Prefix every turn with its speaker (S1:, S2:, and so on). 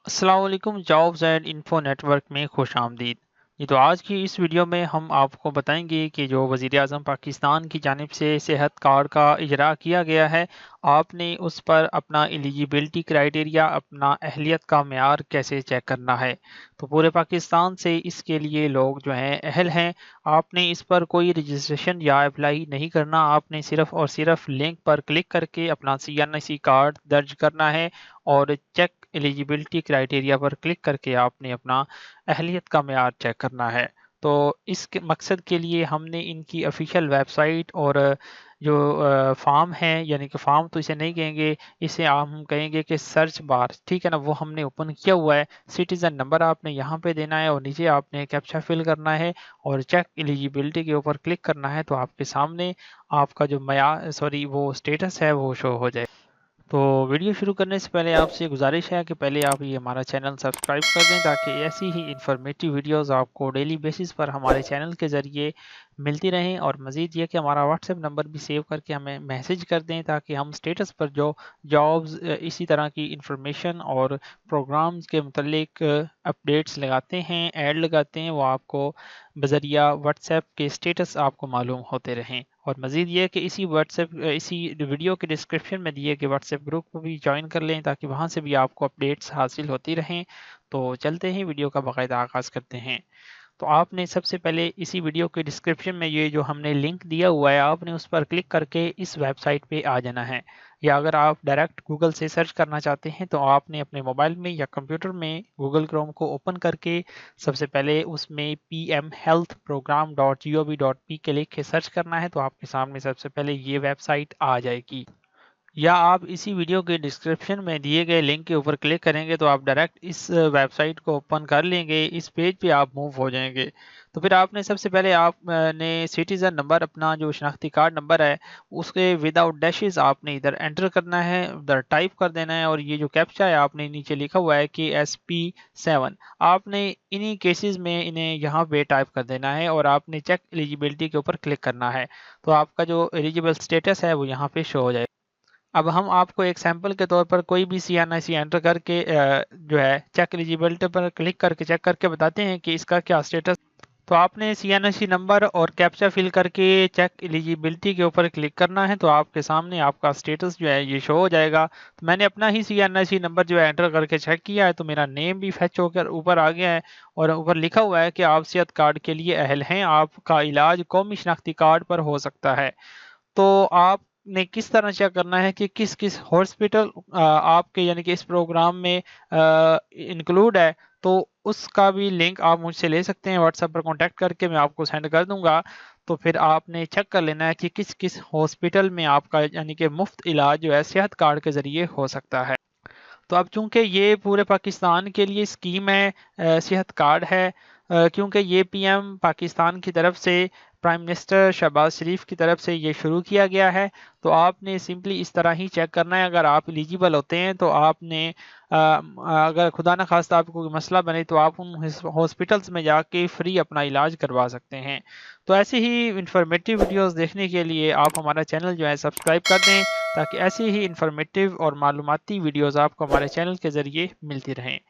S1: अस्सलाम वालेकुम jobs and info network में खुश आमदीद। जी तो आज की इस वीडियो में हम आपको बताएंगे कि जो वज़ीर आज़म पाकिस्तान की जानिब से सेहत कार्ड का इजरा किया गया है, आपने उस पर अपना एलिजिबिलिटी क्राइटेरिया, अपना अहलियत का मेयार कैसे चेक करना है। तो पूरे पाकिस्तान से इसके लिए लोग जो हैं अहल हैं। आपने इस पर कोई रजिस्ट्रेशन या अप्लाई नहीं करना, आपने सिर्फ़ और सिर्फ लिंक पर क्लिक करके अपना CNC कार्ड दर्ज करना है और चेक एलिजिबिलिटी क्राइटेरिया पर क्लिक करके आपने अपना अहलियत का मेयार चेक करना है। तो इस मकसद के लिए हमने इनकी ऑफिशियल वेबसाइट और जो फॉर्म है, यानी कि फॉर्म तो इसे नहीं कहेंगे, इसे हम कहेंगे कि सर्च बार, ठीक है ना, वो हमने ओपन किया हुआ है। सिटीज़न नंबर आपने यहाँ पे देना है और नीचे आपने कैप्चा फिल करना है और चेक एलिजिबिलिटी के ऊपर क्लिक करना है। तो आपके सामने आपका जो मेयार वो स्टेटस है वो शो हो जाए। तो वीडियो शुरू करने से पहले आपसे गुजारिश है कि पहले आप ये हमारा चैनल सब्सक्राइब कर दें ताकि ऐसी ही इंफॉर्मेटिव वीडियोस आपको डेली बेसिस पर हमारे चैनल के ज़रिए मिलती रहें। और मज़ीद ये कि हमारा व्हाट्सएप नंबर भी सेव करके हमें मैसेज कर दें ताकि हम स्टेटस पर जो जॉब्स इसी तरह की इंफॉर्मेशन और प्रोग्राम्स के मुतल्लिक अपडेट्स लगाते हैं, ऐड लगाते हैं, वो आपको बज़रिया व्हाट्सएप के स्टेटस आपको मालूम होते रहें। और मज़ीद ये है कि इसी वीडियो के डिस्क्रिप्शन में दिए गए व्हाट्सएप ग्रुप को भी ज्वाइन कर लें ताकि वहाँ से भी आपको अपडेट्स हासिल होती रहें। तो चलते हैं, वीडियो का बाकायदा आगाज़ करते हैं। तो आपने सबसे पहले इसी वीडियो के डिस्क्रिप्शन में ये जो हमने लिंक दिया हुआ है, आपने उस पर क्लिक करके इस वेबसाइट पे आ जाना है। या अगर आप डायरेक्ट गूगल से सर्च करना चाहते हैं तो आपने अपने मोबाइल में या कंप्यूटर में गूगल क्रोम को ओपन करके सबसे पहले उसमें pmhealthprogram.gov.p के लिख के सर्च करना है। तो आपके सामने सबसे पहले ये वेबसाइट आ जाएगी। या आप इसी वीडियो के डिस्क्रिप्शन में दिए गए लिंक के ऊपर क्लिक करेंगे तो आप डायरेक्ट इस वेबसाइट को ओपन कर लेंगे, इस पेज पे आप मूव हो जाएंगे। तो फिर आपने सबसे पहले आपने सिटीज़न नंबर, अपना जो शनाख्ती कार्ड नंबर है, उसके विदाउट डैशेस आपने इधर एंटर करना है, उधर टाइप कर देना है। और ये जो कैप्चा है आपने नीचे लिखा हुआ है कि SP7, आपने इन्हीं केसेस में इन्हें यहाँ पे टाइप कर देना है और आपने चेक एलिजिबिलिटी के ऊपर क्लिक करना है। तो आपका जो एलिजिबल स्टेटस है वो यहाँ पे शो हो जाएगा। अब हम आपको एक सैंपल के तौर पर कोई भी CNC एंटर करके जो है चेक एलिजिबिलिटी पर क्लिक करके चेक करके बताते हैं कि इसका क्या स्टेटस। तो आपने CNC नंबर और कैप्चा फिल करके चेक एलिजिबिलिटी के ऊपर क्लिक करना है। तो आपके सामने आपका स्टेटस जो है ये शो हो जाएगा। तो मैंने अपना ही CNC नंबर जो है एंटर करके चेक किया है, तो मेरा नेम भी फैच होकर ऊपर आ गया है और ऊपर लिखा हुआ है कि आप सेहत कार्ड के लिए अहल हैं, आपका इलाज कौमी शनाख्ती कार्ड पर हो सकता है। तो आपने किस तरह चेक करना है कि किस किस हॉस्पिटल आपके यानी कि इस प्रोग्राम में इंक्लूड है, तो उसका भी लिंक आप मुझसे ले सकते हैं, व्हाट्सएप पर कांटेक्ट करके मैं आपको सेंड कर दूंगा। तो फिर आपने चेक कर लेना है कि किस किस हॉस्पिटल में आपका यानी कि मुफ्त इलाज जो है सेहत कार्ड के ज़रिए हो सकता है। तो अब चूंकि ये पूरे पाकिस्तान के लिए स्कीम है, सेहत कार्ड है, क्योंकि ये PM पाकिस्तान की तरफ से, प्राइम मिनिस्टर शहबाज शरीफ की तरफ से ये शुरू किया गया है। तो आपने सिंपली इस तरह ही चेक करना है। अगर आप एलिजिबल होते हैं तो आपने अगर खुदा न खास्ता आपको कोई मसला बने तो आप उन हॉस्पिटल्स में जाके फ्री अपना इलाज करवा सकते हैं। तो ऐसे ही इंफॉर्मेटिव वीडियोस देखने के लिए आप हमारा चैनल जो है सब्सक्राइब कर दें ताकि ऐसी ही इंफॉर्मेटिव और मालूमाती वीडियोस आपको हमारे चैनल के ज़रिए मिलती रहें।